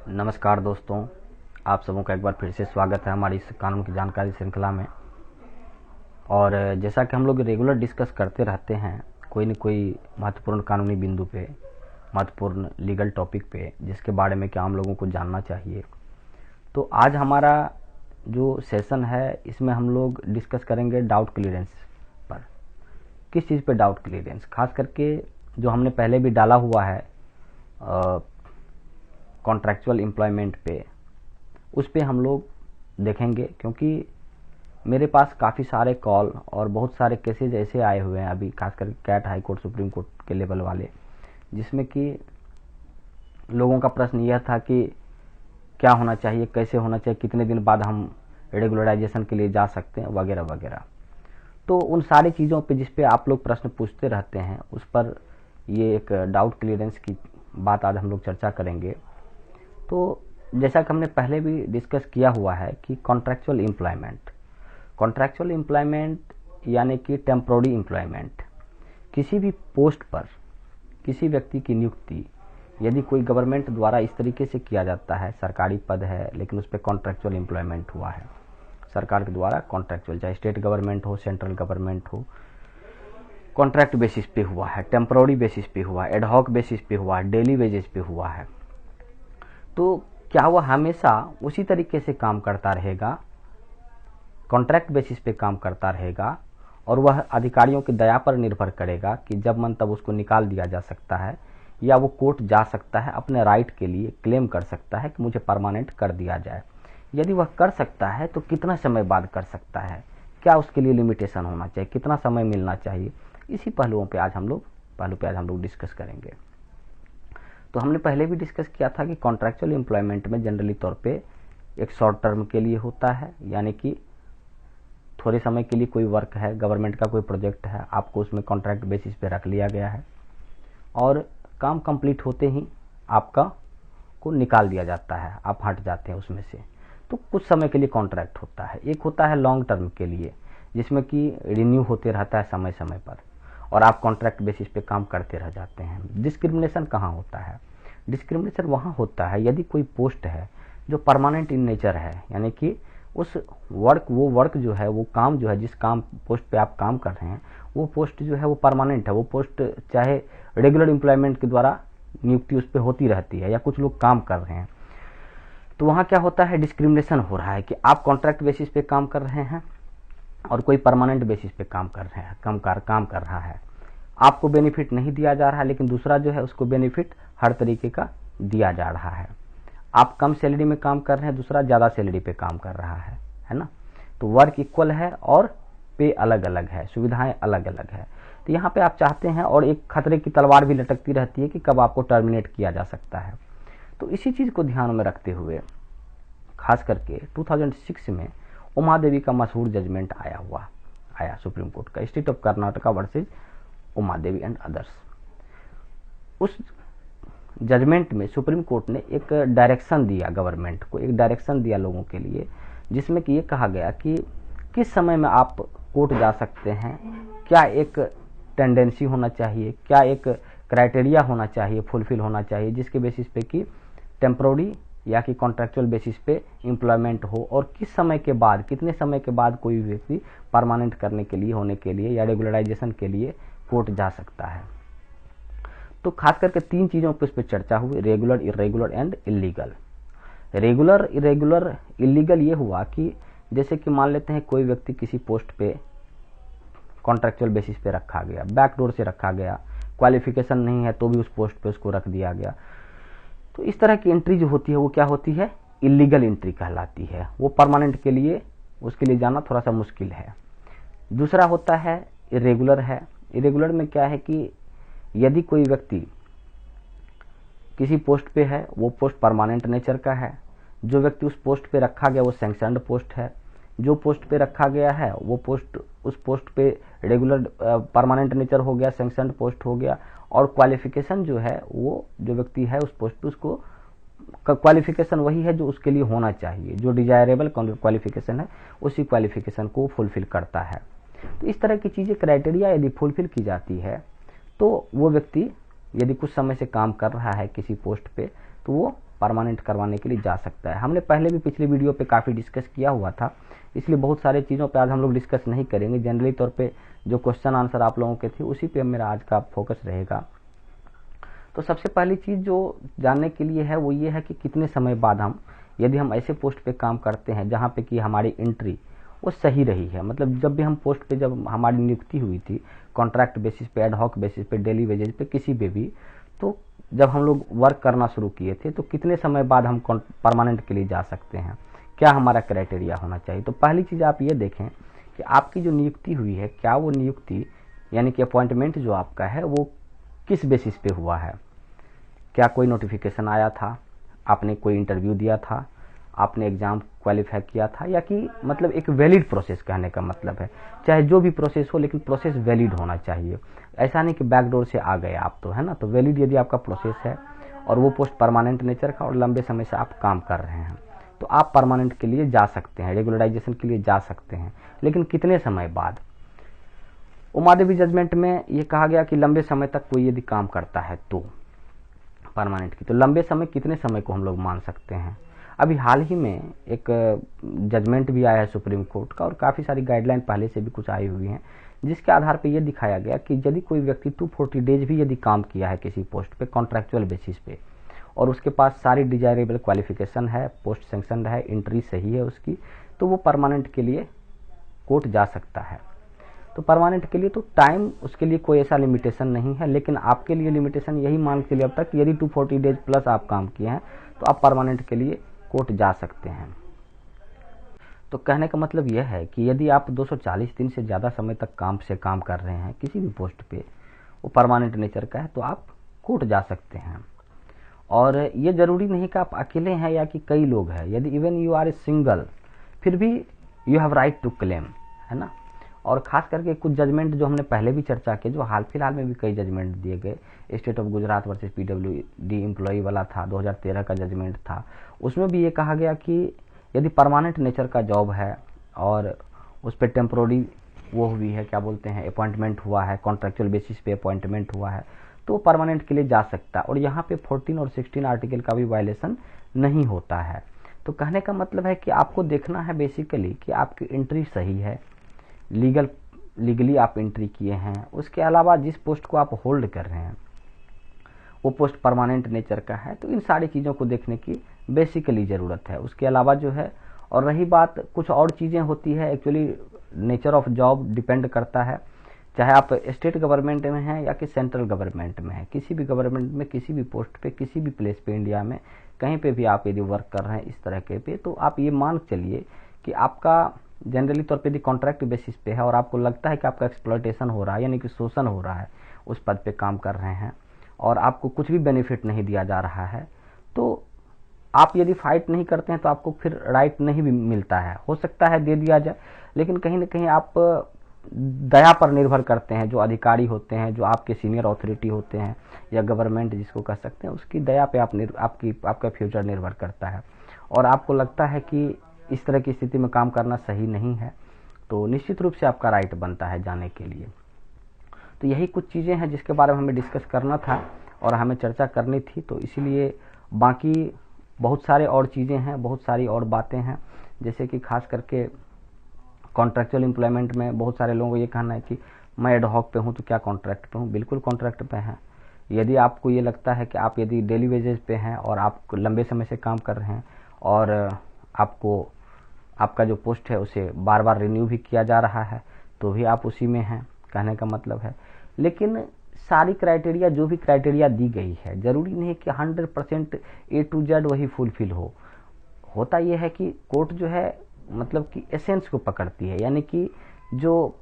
नमस्कार दोस्तों, आप सबों का एक बार फिर से स्वागत है हमारी इस कानून की जानकारी श्रृंखला में। और जैसा कि हम लोग रेगुलर डिस्कस करते रहते हैं कोई न कोई महत्वपूर्ण कानूनी बिंदु पे, महत्वपूर्ण लीगल टॉपिक पे, जिसके बारे में क्या हम लोगों को जानना चाहिए। तो आज हमारा जो सेशन है इसमें हम लोग डिस्कस करेंगे डाउट क्लियरेंस पर। किस चीज़ पे डाउट क्लियरेंस, खास करके जो हमने पहले भी डाला हुआ है कॉन्ट्रैक्चुअल एम्प्लॉयमेंट पे, उस पे हम लोग देखेंगे, क्योंकि मेरे पास काफ़ी सारे कॉल और बहुत सारे केसेज ऐसे आए हुए हैं अभी, खासकर CAT high court Supreme Court के लेवल वाले, जिसमें कि लोगों का प्रश्न यह था कि क्या होना चाहिए, कैसे होना चाहिए, कितने दिन बाद हम रेगुलराइजेशन के लिए जा सकते हैं, वगैरह वगैरह। तो उन सारी चीज़ों पे जिस पे आप लोग प्रश्न पूछते रहते हैं, उस पर ये एक डाउट क्लियरेंस की बात आज हम लोग चर्चा करेंगे। तो जैसा कि हमने पहले भी डिस्कस किया हुआ है कि कॉन्ट्रैक्चुअल एम्प्लॉयमेंट यानी कि टेम्पोररी एम्प्लॉयमेंट, किसी भी पोस्ट पर किसी व्यक्ति की नियुक्ति यदि कोई गवर्नमेंट द्वारा इस तरीके से किया जाता है, सरकारी पद है लेकिन उस पर कॉन्ट्रैक्चुअल एम्प्लॉयमेंट हुआ है सरकार के द्वारा, कॉन्ट्रैक्चुअल, चाहे स्टेट गवर्नमेंट हो, सेंट्रल गवर्नमेंट हो, कॉन्ट्रैक्ट बेसिस पे हुआ है, टेम्पोररी बेसिस पे हुआ है, एडहॉक बेसिस पे हुआ है, डेली वेजेस पे हुआ है, तो क्या वह हमेशा उसी तरीके से काम करता रहेगा, कॉन्ट्रैक्ट बेसिस पे काम करता रहेगा, और वह अधिकारियों की दया पर निर्भर करेगा कि जब मन तब उसको निकाल दिया जा सकता है, या वो कोर्ट जा सकता है, अपने राइट के लिए क्लेम कर सकता है कि मुझे परमानेंट कर दिया जाए। यदि वह कर सकता है तो कितना समय बाद कर सकता है, क्या उसके लिए लिमिटेशन होना चाहिए, कितना समय मिलना चाहिए, इसी पहलुओं पे आज हम लोग डिस्कस करेंगे। तो हमने पहले भी डिस्कस किया था कि कॉन्ट्रैक्चुअल एम्प्लॉयमेंट में जनरली तौर पे एक शॉर्ट टर्म के लिए होता है, यानी कि थोड़े समय के लिए कोई वर्क है, गवर्नमेंट का कोई प्रोजेक्ट है, आपको उसमें कॉन्ट्रैक्ट बेसिस पे रख लिया गया है, और काम कंप्लीट होते ही आपका को निकाल दिया जाता है, आप हट जाते हैं उसमें से। तो कुछ समय के लिए कॉन्ट्रैक्ट होता है। एक होता है लॉन्ग टर्म के लिए, जिसमें कि रिन्यू होते रहता है समय समय पर, और आप कॉन्ट्रैक्ट बेसिस पे काम करते रह जाते हैं। डिस्क्रिमिनेशन कहाँ होता है? डिस्क्रिमिनेशन वहाँ होता है यदि कोई पोस्ट है जो परमानेंट इन नेचर है, यानी कि वो वर्क जो है, वो काम जो है, जिस काम पोस्ट पे आप काम कर रहे हैं, वो पोस्ट जो है वो परमानेंट है। वो पोस्ट चाहे रेगुलर एम्प्लॉयमेंट के द्वारा नियुक्ति उस पर होती रहती है, या कुछ लोग काम कर रहे हैं, तो वहाँ क्या होता है, डिस्क्रिमिनेशन हो रहा है कि आप कॉन्ट्रैक्ट बेसिस पे काम कर रहे हैं और कोई परमानेंट बेसिस पे काम कर रहे हैं, काम कर रहा है। आपको बेनिफिट नहीं दिया जा रहा है, लेकिन दूसरा जो है उसको बेनिफिट हर तरीके का दिया जा रहा है। आप कम सैलरी में काम कर रहे हैं, दूसरा ज़्यादा सैलरी पे काम कर रहा है ना। तो वर्क इक्वल है और पे अलग अलग है, सुविधाएं अलग अलग है। तो यहाँ पे आप चाहते हैं, और एक खतरे की तलवार भी लटकती रहती है कि कब आपको टर्मिनेट किया जा सकता है। तो इसी चीज़ को ध्यान में रखते हुए खास करके 2006 में उमा देवी का मशहूर जजमेंट आया सुप्रीम कोर्ट का, state of Karnataka versus Uma Devi and others. उस जजमेंट में सुप्रीम कोर्ट ने एक डायरेक्शन दिया, गवर्नमेंट को एक डायरेक्शन दिया लोगों के लिए, जिसमें कि ये कहा गया कि किस समय में आप कोर्ट जा सकते हैं, क्या एक टेंडेंसी होना चाहिए, क्या एक क्राइटेरिया होना चाहिए, फुलफिल होना चाहिए, जिसके बेसिस पे कि टेम्पोररी या कि कॉन्ट्रैक्चुअल बेसिस पे एम्प्लॉयमेंट हो, और किस समय के बाद, कितने समय के बाद कोई व्यक्ति परमानेंट करने के लिए, होने के लिए, या रेगुलराइजेशन के लिए कोर्ट जा सकता है। तो खास करके 3 चीज़ों पर इस पर चर्चा हुई, regular, irregular and illegal. Regular, irregular, illegal ये हुआ कि जैसे कि मान लेते हैं कोई व्यक्ति किसी पोस्ट पे कॉन्ट्रैक्चुअल बेसिस पे रखा गया, बैकडोर से रखा गया, क्वालिफिकेशन नहीं है तो भी उस पोस्ट पे उसको रख दिया गया। तो इस तरह की एंट्री जो होती है वो क्या होती है, इलीगल एंट्री कहलाती है। वो परमानेंट के लिए, उसके लिए जाना थोड़ा सा मुश्किल है। दूसरा होता है इरेगुलर है। इरेगुलर में क्या है कि यदि कोई व्यक्ति किसी पोस्ट पे है, वो पोस्ट परमानेंट नेचर का है, जो व्यक्ति उस पोस्ट पे रखा गया वो सैंक्शनड पोस्ट है, जो पोस्ट पे रखा गया है वो पोस्ट, उस पोस्ट पे रेगुलर परमानेंट नेचर हो गया, सैंक्शनड पोस्ट हो गया, और क्वालिफिकेशन जो है, वो जो व्यक्ति है उस पोस्ट पे, उसको क्वालिफिकेशन वही है जो उसके लिए होना चाहिए, जो डिजायरेबल क्वालिफिकेशन है उसी क्वालिफिकेशन को फुलफिल करता है। तो इस तरह की चीज़ें, क्राइटेरिया यदि फुलफिल की जाती है तो वो व्यक्ति यदि कुछ समय से काम कर रहा है किसी पोस्ट पे, तो वो परमानेंट करवाने के लिए जा सकता है। हमने पहले भी पिछले वीडियो पे काफ़ी डिस्कस किया हुआ था, इसलिए बहुत सारे चीज़ों पे आज हम लोग डिस्कस नहीं करेंगे। जनरली तौर पे जो क्वेश्चन आंसर आप लोगों के थे उसी पे मेरा आज का फोकस रहेगा। तो सबसे पहली चीज़ जो जानने के लिए है वो ये है कि कितने समय बाद हम, यदि हम ऐसे पोस्ट पे काम करते हैं जहाँ पे कि हमारी एंट्री वो सही रही है, मतलब जब भी हम पोस्ट पे जब हमारी नियुक्ति हुई थी कॉन्ट्रैक्ट बेसिस पे, एडहॉक बेसिस पे, डेली वेजेज पे, किसी पे भी, तो जब हम लोग वर्क करना शुरू किए थे तो कितने समय बाद हम परमानेंट के लिए जा सकते हैं, क्या हमारा क्राइटेरिया होना चाहिए। तो पहली चीज़ आप ये देखें कि आपकी जो नियुक्ति हुई है, क्या वो नियुक्ति यानी कि अपॉइंटमेंट जो आपका है वो किस बेसिस पे हुआ है। क्या कोई नोटिफिकेशन आया था, आपने कोई इंटरव्यू दिया था, आपने एग्ज़ाम क्वालिफाई किया था, या कि मतलब एक वैलिड प्रोसेस, कहने का मतलब है चाहे जो भी प्रोसेस हो लेकिन प्रोसेस वैलिड होना चाहिए। ऐसा नहीं कि बैकडोर से आ गए आप, तो है ना। तो वैलिड यदि आपका प्रोसेस है और वो पोस्ट परमानेंट नेचर का और लंबे समय से आप काम कर रहे हैं तो आप परमानेंट के लिए जा सकते हैं, रेगुलराइजेशन के लिए जा सकते हैं। लेकिन कितने समय बाद। उमा देवी जजमेंट में ये कहा गया कि लंबे समय तक कोई यदि काम करता है तो परमानेंट की, तो लंबे समय कितने समय को हम लोग मान सकते हैं। अभी हाल ही में एक जजमेंट भी आया है सुप्रीम कोर्ट का और काफ़ी सारी गाइडलाइन पहले से भी कुछ आई हुई हैं, जिसके आधार पर यह दिखाया गया कि यदि कोई व्यक्ति 240 डेज भी यदि काम किया है किसी पोस्ट पे कॉन्ट्रैक्चुअल बेसिस पे और उसके पास सारी डिजायरेबल क्वालिफिकेशन है, पोस्ट सेंक्शन है, एंट्री सही है उसकी, तो वो परमानेंट के लिए कोर्ट जा सकता है। तो परमानेंट के लिए तो टाइम उसके लिए कोई ऐसा लिमिटेशन नहीं है, लेकिन आपके लिए लिमिटेशन यही मान के लिए अब तक यदि 240 डेज प्लस आप काम किए हैं तो आप परमानेंट के लिए कोर्ट जा सकते हैं। तो कहने का मतलब यह है कि यदि आप 240 दिन से ज़्यादा समय तक काम कर रहे हैं किसी भी पोस्ट पे, वो परमानेंट नेचर का है, तो आप कोर्ट जा सकते हैं। और ये ज़रूरी नहीं कि आप अकेले हैं या कि कई लोग हैं, यदि even you are a single फिर भी you have right to claim, है ना। और ख़ास करके कुछ जजमेंट जो हमने पहले भी चर्चा की, जो हाल फिलहाल में भी कई जजमेंट दिए गए, state of Gujarat versus PWD employ वाला था, 2013 का जजमेंट था, उसमें भी ये कहा गया कि यदि परमानेंट नेचर का जॉब है और उस पर टेम्प्रोरी वो हुई है, क्या बोलते हैं, अपॉइंटमेंट हुआ है, कॉन्ट्रैक्चुअल बेसिस पे अपॉइंटमेंट हुआ है, तो वो परमानेंट के लिए जा सकता है। और यहाँ पे 14 और 16 आर्टिकल का भी वायलेशन नहीं होता है। तो कहने का मतलब है कि आपको देखना है बेसिकली कि आपकी एंट्री सही है, लीगली आप एंट्री किए हैं, उसके अलावा जिस पोस्ट को आप होल्ड कर रहे हैं वो पोस्ट परमानेंट नेचर का है, तो इन सारी चीज़ों को देखने की बेसिकली ज़रूरत है। उसके अलावा जो है, और रही बात कुछ और चीज़ें होती है, actually nature of job depend करता है, चाहे आप स्टेट गवर्नमेंट में हैं या कि सेंट्रल गवर्नमेंट में हैं, किसी भी गवर्नमेंट में किसी भी पोस्ट पे किसी भी प्लेस पे इंडिया में कहीं पे भी आप यदि वर्क कर रहे हैं इस तरह के पे, तो आप ये मान चलिए कि आपका जनरली तौर पे यदि कॉन्ट्रैक्ट बेसिस पे है और आपको लगता है कि आपका एक्सप्लॉयटेशन हो रहा है, यानी कि शोषण हो रहा है, उस पद पे काम कर रहे हैं और आपको कुछ भी बेनिफिट नहीं दिया जा रहा है, तो आप यदि फाइट नहीं करते हैं तो आपको फिर राइट नहीं भी मिलता है। हो सकता है दे दिया जाए, लेकिन कहीं ना कहीं आप दया पर निर्भर करते हैं, जो अधिकारी होते हैं, जो आपके सीनियर अथॉरिटी होते हैं या गवर्नमेंट जिसको कह सकते हैं, उसकी दया पे आपका फ्यूचर निर्भर करता है। और आपको लगता है कि इस तरह की स्थिति में काम करना सही नहीं है, तो निश्चित रूप से आपका राइट बनता है जाने के लिए। तो यही कुछ चीज़ें हैं जिसके बारे में हमें डिस्कस करना था और हमें चर्चा करनी थी, तो इसीलिए बाकी बहुत सारे और चीज़ें हैं, बहुत सारी और बातें हैं, जैसे कि खास करके कॉन्ट्रैक्चुअल एम्प्लॉयमेंट में बहुत सारे लोगों को ये कहना है कि मैं एडहॉक पे हूँ तो क्या कॉन्ट्रैक्ट पे हूँ। बिल्कुल कॉन्ट्रैक्ट पे हैं। यदि आपको ये लगता है कि आप यदि डेली वेजेस पे हैं और आप लंबे समय से काम कर रहे हैं और आपको आपका जो पोस्ट है उसे बार बार रिन्यू भी किया जा रहा है, तो भी आप उसी में हैं, कहने का मतलब है। लेकिन सारी क्राइटेरिया, जो भी क्राइटेरिया दी गई है, ज़रूरी नहीं कि 100% A to Z वही फुलफिल हो। होता यह है कि कोर्ट जो है मतलब कि एसेंस को पकड़ती है, यानी कि जो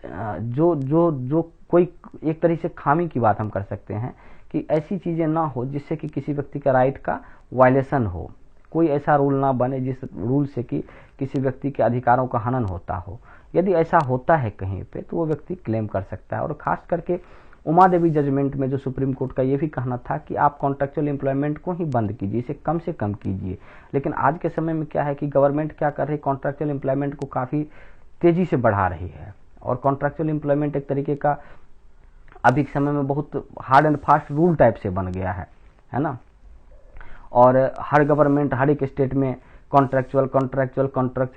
जो जो जो कोई एक तरह से खामी की बात हम कर सकते हैं कि ऐसी चीज़ें ना हो जिससे कि किसी व्यक्ति का राइट का वायलेशन हो, कोई ऐसा रूल ना बने जिस रूल से कि किसी व्यक्ति के अधिकारों का हनन होता हो। यदि ऐसा होता है कहीं पे तो वो व्यक्ति क्लेम कर सकता है। और ख़ास करके उमा देवी जजमेंट में जो सुप्रीम कोर्ट का ये भी कहना था कि आप कॉन्ट्रैक्चुअल एम्प्लॉयमेंट को ही बंद कीजिए, इसे कम से कम कीजिए। लेकिन आज के समय में क्या है कि गवर्नमेंट क्या कर रही है, कॉन्ट्रैक्चुअल एम्प्लॉयमेंट को काफ़ी तेज़ी से बढ़ा रही है। और कॉन्ट्रैक्चुअल एम्प्लॉयमेंट एक तरीके का अभी के समय में बहुत hard and fast rule type से बन गया है ना। और हर गवर्नमेंट हर एक स्टेट में कॉन्ट्रैक्चुअल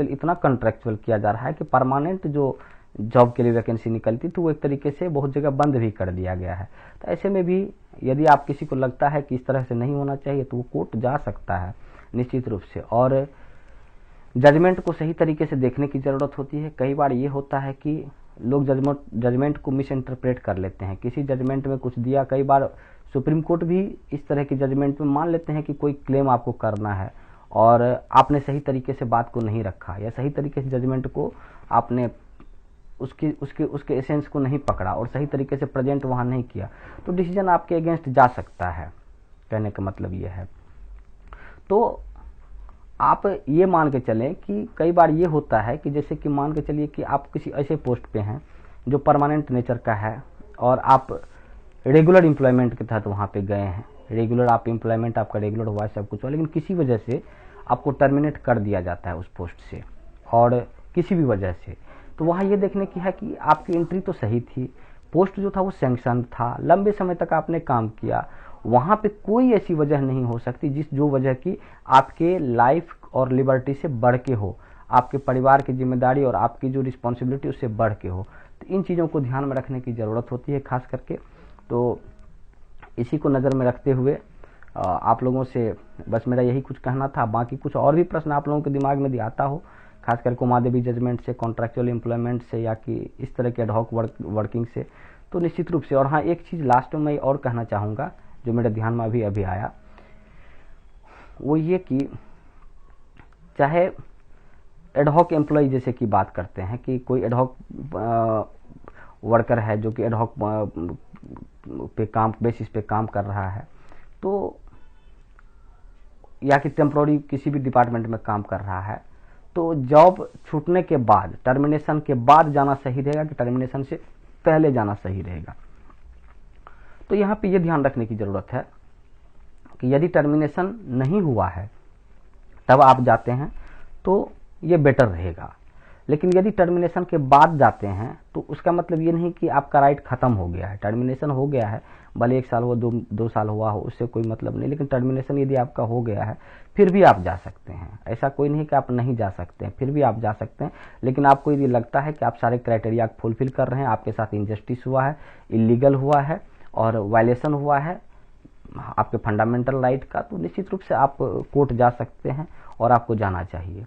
इतना कॉन्ट्रैक्चुअल किया जा रहा है कि परमानेंट जो जॉब के लिए वैकेंसी निकलती तो वो एक तरीके से बहुत जगह बंद भी कर दिया गया है। तो ऐसे में भी यदि आप किसी को लगता है कि इस तरह से नहीं होना चाहिए तो वो कोर्ट जा सकता है निश्चित रूप से। और जजमेंट को सही तरीके से देखने की ज़रूरत होती है। कई बार ये होता है कि लोग जजमेंट को मिस इंटरप्रेट कर लेते हैं, किसी जजमेंट में कुछ दिया। कई बार सुप्रीम कोर्ट भी इस तरह की जजमेंट में मान लेते हैं कि कोई क्लेम आपको करना है और आपने सही तरीके से बात को नहीं रखा या सही तरीके से जजमेंट को आपने उसके एसेंस को नहीं पकड़ा और सही तरीके से प्रेजेंट वहां नहीं किया, तो डिसीजन आपके अगेंस्ट जा सकता है। कहने का मतलब ये है। तो आप ये मान के चलें कि कई बार ये होता है कि जैसे कि मान के चलिए कि आप किसी ऐसे पोस्ट पे हैं जो परमानेंट नेचर का है और आप रेगुलर एम्प्लॉयमेंट के तहत वहाँ पे गए हैं, रेगुलर आप एम्प्लॉयमेंट आपका रेगुलर हुआ है, सब कुछ हुआ, लेकिन किसी वजह से आपको टर्मिनेट कर दिया जाता है उस पोस्ट से और किसी भी वजह से। तो वहाँ ये देखने की है कि आपकी एंट्री तो सही थी, पोस्ट जो था वो सैंक्शन था, लंबे समय तक आपने काम किया, वहाँ पे कोई ऐसी वजह नहीं हो सकती जो वजह की आपके लाइफ और लिबर्टी से बढ़ के हो, आपके परिवार की जिम्मेदारी और आपकी जो रिस्पॉन्सिबिलिटी उससे बढ़ के हो। तो इन चीज़ों को ध्यान में रखने की ज़रूरत होती है खास करके। तो इसी को नज़र में रखते हुए आप लोगों से बस मेरा यही कुछ कहना था। बाकी कुछ और भी प्रश्न आप लोगों के दिमाग में आता हो, खासकर उमादेवी जजमेंट से, कॉन्ट्रैक्चुअल एम्प्लॉयमेंट से या कि इस तरह के एडहॉक वर्किंग से, तो निश्चित रूप से। और हाँ, एक चीज़ लास्ट में मैं और कहना चाहूँगा जो मेरे ध्यान में अभी आया, वो ये कि चाहे एडहॉक एम्प्लॉय जैसे कि बात करते हैं कि कोई एडहॉक वर्कर है जो कि एडहॉक पे काम बेसिस पे काम कर रहा है, तो या कि टेम्पोररी किसी भी डिपार्टमेंट में काम कर रहा है, तो जॉब छूटने के बाद, टर्मिनेशन के बाद जाना सही रहेगा कि टर्मिनेशन से पहले जाना सही रहेगा। तो यहाँ पे ये ध्यान रखने की ज़रूरत है कि यदि टर्मिनेशन नहीं हुआ है तब आप जाते हैं तो ये बेटर रहेगा, लेकिन यदि टर्मिनेशन के बाद जाते हैं तो उसका मतलब ये नहीं कि आपका राइट खत्म हो गया है। टर्मिनेशन हो गया है, भले 1 साल हुआ, 2 साल हुआ हो, उससे कोई मतलब नहीं, लेकिन टर्मिनेशन यदि आपका हो गया है फिर भी आप जा सकते हैं। ऐसा कोई नहीं कि आप नहीं जा सकते हैं, फिर भी आप जा सकते हैं। लेकिन आपको यदि लगता है कि आप सारे क्राइटेरिया फुलफिल कर रहे हैं, आपके साथ इनजस्टिस हुआ है, इलीगल हुआ है और वायलेशन हुआ है आपके फंडामेंटल राइट का, तो निश्चित रूप से आप कोर्ट जा सकते हैं और आपको जाना चाहिए।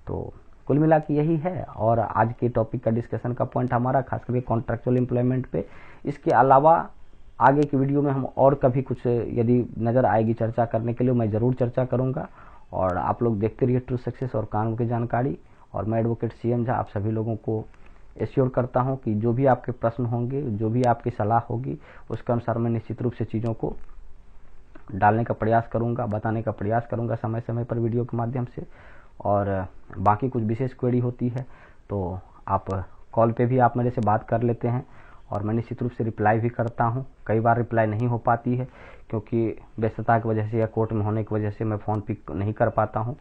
तो कुल मिला के यही है। और आज के टॉपिक का डिस्कशन का पॉइंट हमारा खास करके कॉन्ट्रैक्चुअल एम्प्लॉयमेंट पे। इसके अलावा आगे की वीडियो में हम और कभी कुछ यदि नज़र आएगी चर्चा करने के लिए, मैं ज़रूर चर्चा करूँगा। और आप लोग देखते रहिए ट्रू सक्सेस और कानून की जानकारी। और मैं एडवोकेट CM झा आप सभी लोगों को एश्योर करता हूँ कि जो भी आपके प्रश्न होंगे, जो भी आपकी सलाह होगी, उसके अनुसार मैं निश्चित रूप से चीज़ों को डालने का प्रयास करूँगा, बताने का प्रयास करूँगा समय समय पर वीडियो के माध्यम से। और बाकी कुछ विशेष क्वेरी होती है तो आप कॉल पे भी आप मेरे से बात कर लेते हैं और मैं निश्चित रूप से रिप्लाई भी करता हूं। कई बार रिप्लाई नहीं हो पाती है क्योंकि व्यस्तता की वजह से या कोर्ट में होने की वजह से मैं फ़ोन पिक नहीं कर पाता हूं।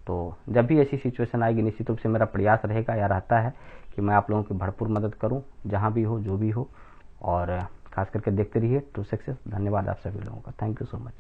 तो जब भी ऐसी सिचुएशन आएगी निश्चित रूप से मेरा प्रयास रहेगा या रहता है कि मैं आप लोगों की भरपूर मदद करूँ, जहाँ भी हो, जो भी हो। और खास करके देखते रहिए ट्रू सक्सेस। धन्यवाद आप सभी लोगों का। Thank you so much.